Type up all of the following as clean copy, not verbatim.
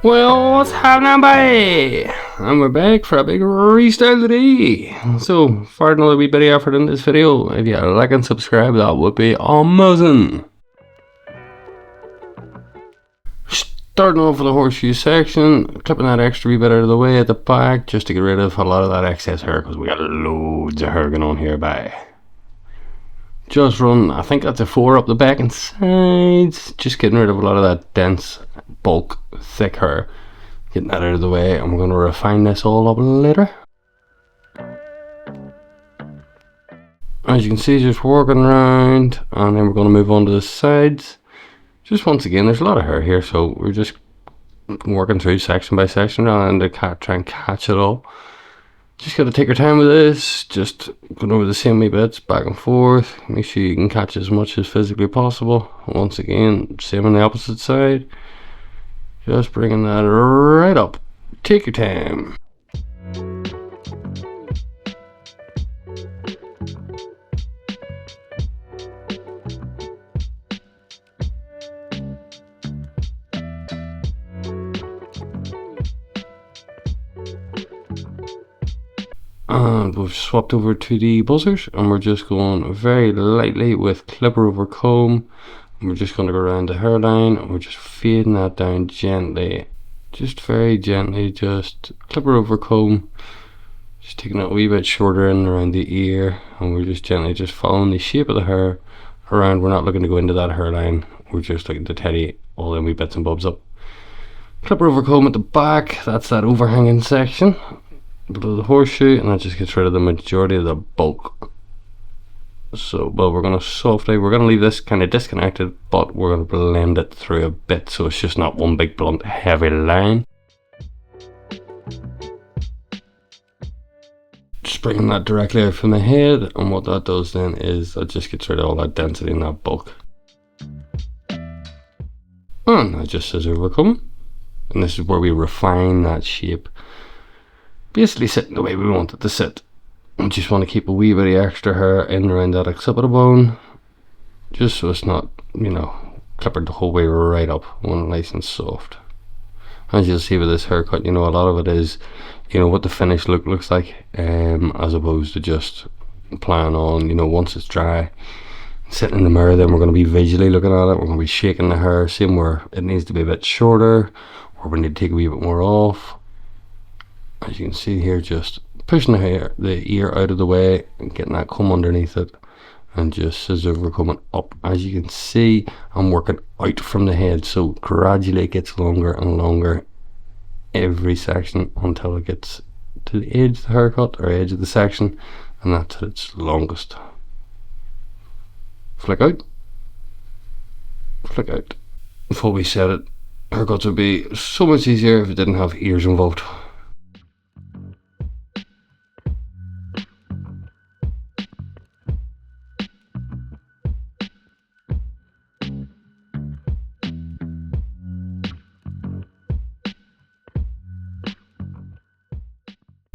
Well, what's happening, buddy? And we're back for a big restyle today. So, for another wee bit of effort in this video, if you like and subscribe, that would be amazing. Starting off with the horseshoe section, clipping that extra wee bit out of the way at the back, just to get rid of a lot of that excess hair, because we got loads of hair going on here, bye. Just run, I think that's a 4 up the back and sides, just getting rid of a lot of that dense, bulk, thick hair. Getting that out of the way, and we're going to refine this all up later. As you can see, just working around, and then we're going to move on to the sides. Just once again, there's a lot of hair here, so we're just working through section by section rather than to try and catch it all. Just got to take your time with this, just going over the same wee bits back and forth. Make sure you can catch as much as physically possible. Once again, same on the opposite side. Just bringing that right up. Take your time. And we've swapped over to the buzzers, and we're just going very lightly with clipper over comb. And we're just going to go around the hairline, and we're just fading that down gently, just very gently, just clipper over comb, just taking it a wee bit shorter in around the ear, and we're just gently just following the shape of the hair around. We're not looking to go into that hairline, we're just looking to tidy all them wee bits and bobs up. Clipper over comb at the back, that's that overhanging section below the horseshoe, and that just gets rid of the majority of the bulk. So, well, we're going to leave this kind of disconnected, but we're going to blend it through a bit so it's just not one big blunt heavy line. Just bringing that directly out from the head, and what that does then is that just gets rid of all that density and that bulk. And that just scissor over comb, and this is where we refine that shape. Basically sitting the way we want it to sit. We just want to keep a wee bit of extra hair in around that occipital bone, just so it's not, you know, clippered the whole way right up, one nice and soft. As you'll see with this haircut, you know, a lot of it is, you know, what the finished look looks like, as opposed to just applying on, you know, once it's dry, sitting in the mirror, then we're going to be visually looking at it, we're going to be shaking the hair, seeing where it needs to be a bit shorter, or we need to take a wee bit more off. As you can see here, just pushing the ear out of the way and getting that comb underneath it, and just scissor over coming up. As you can see, I'm working out from the head, so gradually it gets longer and longer every section until it gets to the edge of the haircut or edge of the section, and that's at its longest. Flick out, flick out. Before we said it, haircuts would be so much easier if it didn't have ears involved.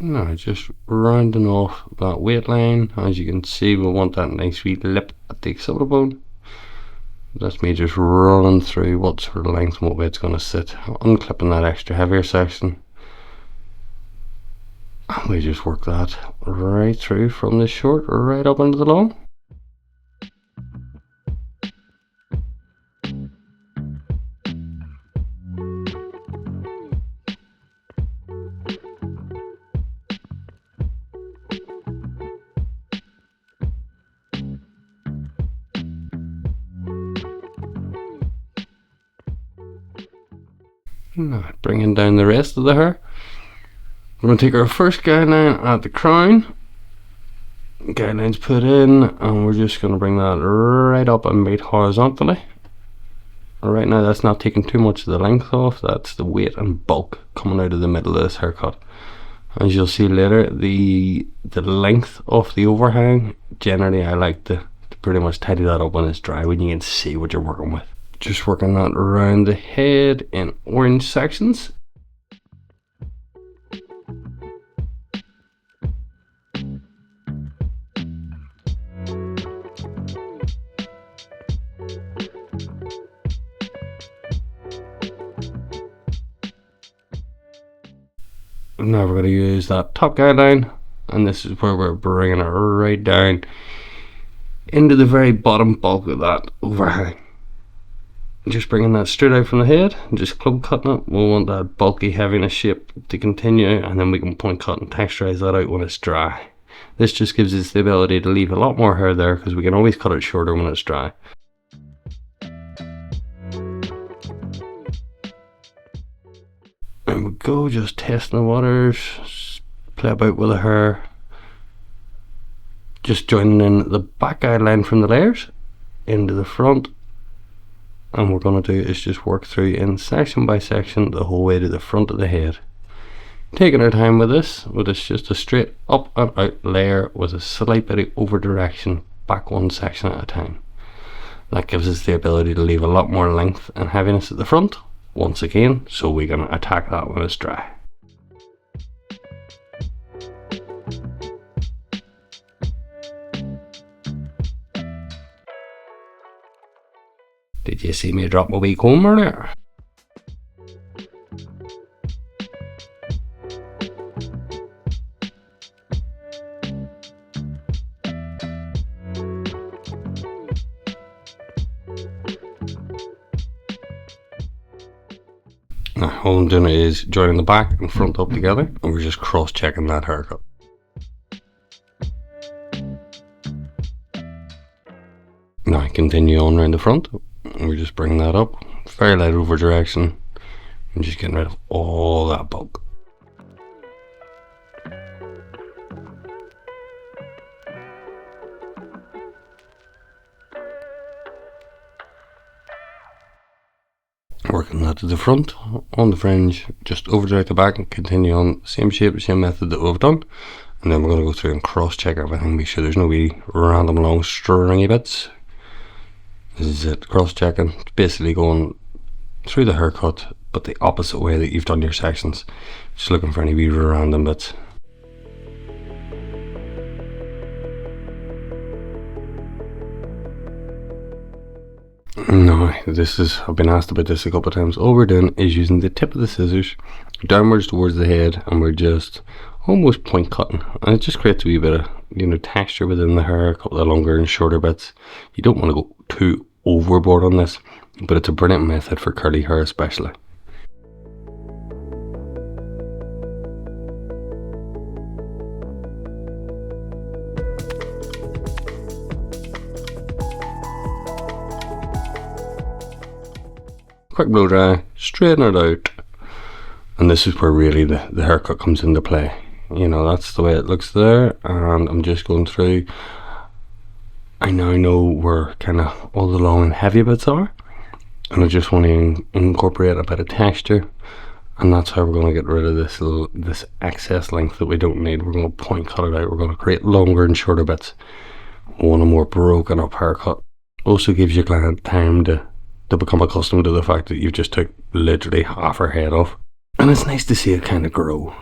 Now just rounding off that weight line. As you can see, we want that nice sweet lip at the occipital bone. That's me just running through what sort of length and what way it's going to sit, unclipping that extra heavier section, and we just work that right through from the short right up into the long. Now, bringing down the rest of the hair, we're going to take our first guideline at the crown. Guideline's put in, and we're just going to bring that right up and meet horizontally. Right now, that's not taking too much of the length off, that's the weight and bulk coming out of the middle of this haircut. As you'll see later, the length of the overhang, generally I like to pretty much tidy that up when it's dry, when you can see what you're working with. Just working that around the head in orange sections. Now we're going to use that top guideline, and this is where we're bringing it right down into the very bottom bulk of that overhang. Just bringing that straight out from the head and just club cutting it. We'll want that bulky heaviness shape to continue, and then we can point cut and texturize that out when it's dry. This just gives us the ability to leave a lot more hair there, because we can always cut it shorter when it's dry. There we go, just testing the waters, play about with the hair, just joining in the back guideline from the layers into the front, and what we're going to do is just work through in section by section the whole way to the front of the head. Taking our time with this, just a straight up and out layer with a slight bit of over direction back one section at a time. That gives us the ability to leave a lot more length and heaviness at the front once again, so we can attack that when it's dry. Did you see me drop my wee comb earlier? Now all I'm doing is joining the back and front up together, and we're just cross checking that haircut. Now I continue on around the front, and we're just bringing that up, very light over direction, and just getting rid of all that bulk. Working that to the front, on the fringe, just over direct the back and continue on, same shape, same method that we've done. And then we're going to go through and cross check everything, make sure there's no wee random long stringy bits. This is it, cross checking, basically going through the haircut but the opposite way that you've done your sections, just looking for any wee random bits. No, I've been asked about this a couple of times. All we're doing is using the tip of the scissors downwards towards the head, and we're just almost point cutting, and it just creates a wee bit of texture within the hair, a couple of longer and shorter bits. You don't want to go too overboard on this, but it's a brilliant method for curly hair especially. Quick blow dry, straighten it out, and this is where really the haircut comes into play. That's the way it looks there, and I'm just going through. I now know where kind of all the long and heavy bits are, and I just want to incorporate a bit of texture, and that's how we're going to get rid of this excess length that we don't need. We're going to point cut it out. We're going to create longer and shorter bits. I want a more broken up haircut. Also gives your client time to become accustomed to the fact that you've just took literally half her head off. And it's nice to see it kind of grow,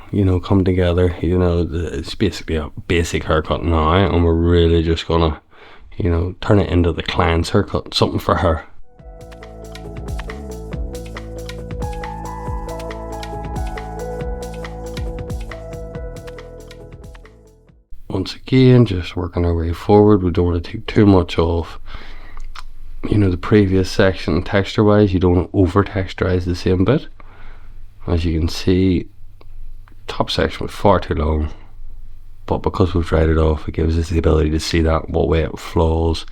come together. It's basically a basic haircut now, and we're really just gonna, turn it into the client's haircut, something for her. Once again, just working our way forward. We don't want to take too much off the previous section texture wise. You don't want to over texturize the same bit. As you can see, top section was far too long, but because we've dried it off, it gives us the ability to see that what way it flows.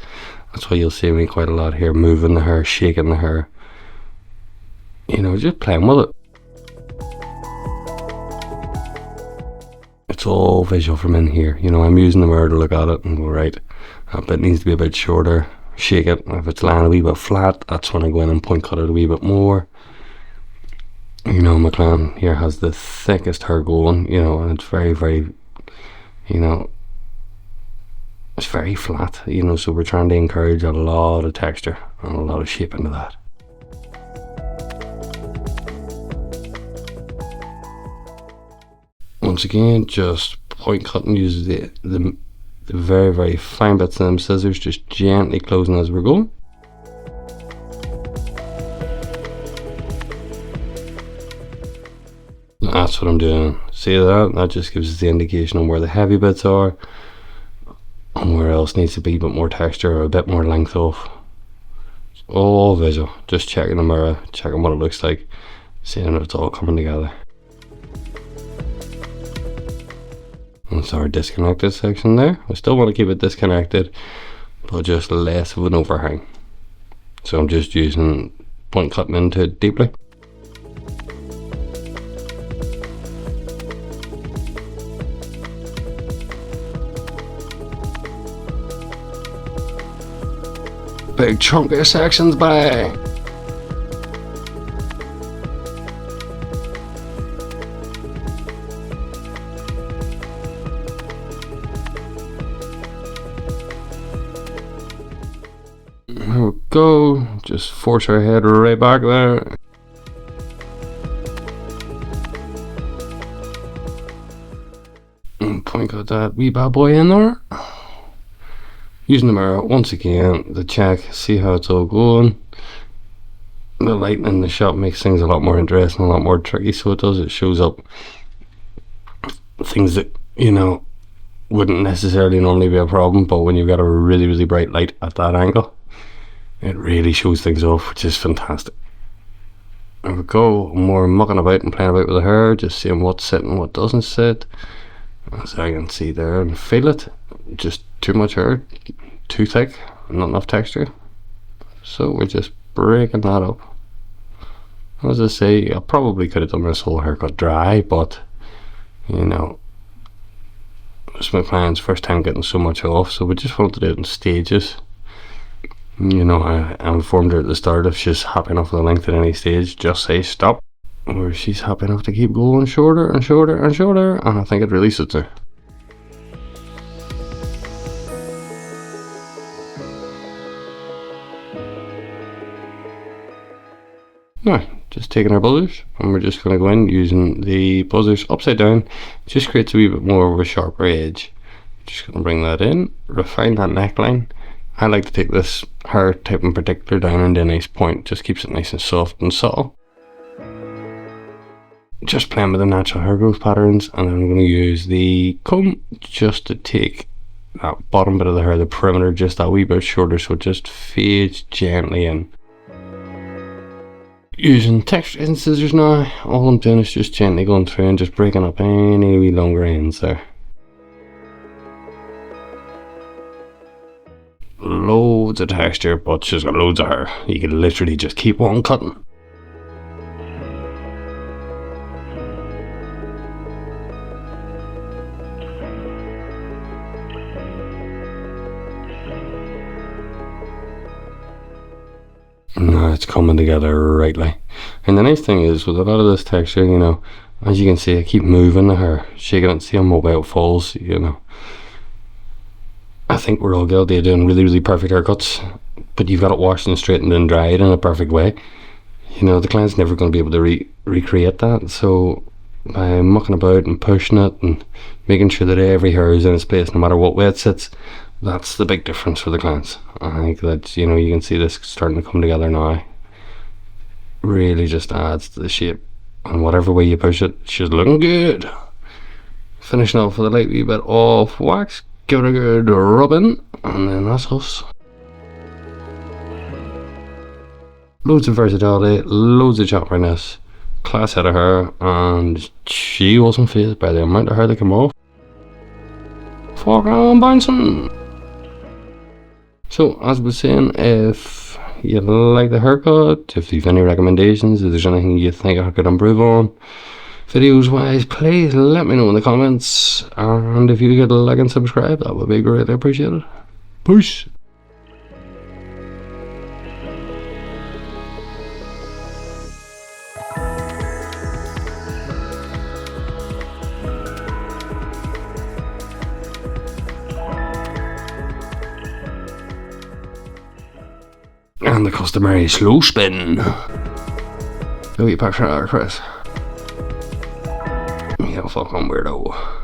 That's why you'll see me quite a lot here, moving the hair, shaking the hair, just playing with it. It's all visual from in here. I'm using the mirror to look at it and go, right, that bit needs to be a bit shorter, shake it. If it's lying a wee bit flat, that's when I go in and point cut it a wee bit more. My client here has the thickest hair going, and it's very, very, it's very flat, so we're trying to encourage a lot of texture and a lot of shape into that. Once again, just point cutting, use the very, very fine bits of them scissors, just gently closing as we're going. That's what I'm doing. See that? That just gives us the indication on where the heavy bits are and where else needs to be a bit more texture or a bit more length off. All visual, just checking the mirror, checking what it looks like, seeing if it's all coming together. That's our disconnected section there. I still want to keep it disconnected, but just less of an overhang. So I'm just using point cutting into it deeply. Big chunky sections by. There we go, just force our head right back there. And point cut that wee bad boy in there. Using the mirror once again to check, see how it's all going. The lighting in the shot makes things a lot more interesting, a lot more tricky, so it does. It shows up things that, you know, wouldn't necessarily normally be a problem, but when you've got a really, really bright light at that angle, it really shows things off, which is fantastic. There we go, more mucking about and playing about with the hair, just seeing what's sitting and what doesn't sit. As I can see there and feel it, just too much hair, too thick, not enough texture. So we're just breaking that up. As I say, I probably could have done this whole haircut dry, but you know, it's my client's first time getting so much off, so we just wanted to do it in stages. You know, I informed her at the start, if she's happy enough with the length at any stage, just say stop. Or she's happy enough to keep going shorter and shorter and shorter, and I think it really suits her. Now, just taking our buzzers, and we're just going to go in using the buzzers upside down. Just creates a wee bit more of a sharper edge. Just going to bring that in, refine that neckline. I like to take this hair type in particular down into a nice point, just keeps it nice and soft and subtle. Just playing with the natural hair growth patterns, and then I'm going to use the comb just to take that bottom bit of the hair, the perimeter, just that wee bit shorter, so it just fades gently in. Using texturizing scissors now, all I'm doing is just gently going through and just breaking up any wee longer ends there. Loads of texture, but she's got loads of hair. You can literally just keep on cutting. Now it's coming together rightly. And the nice thing is, with a lot of this texture, you know, as you can see, I keep moving the hair, shaking it, see how mobile it falls, you know. I think we're all guilty of doing really, really perfect haircuts, but you've got it washed and straightened and dried in a perfect way. You know, the client's never going to be able to recreate that, so by mucking about and pushing it and making sure that every hair is in its place no matter what way it sits, that's the big difference for the clients. I think that, you know, you can see this starting to come together now. Really just adds to the shape, and whatever way you push it, she's looking good. Finishing off with a light wee bit of wax, give it a good rub in, and then that's us. Loads of versatility, loads of choppiness, class head of hair, and she wasn't fazed by the amount of hair that came off. Fucking bouncing. So, as I was saying, if you like the haircut, if you've any recommendations, if there's anything you think I could improve on videos wise, please let me know in the comments, and if you could like and subscribe, that would be greatly appreciated. Peace. And the customary slow spin. Go get back for another, Chris. You fucking weirdo.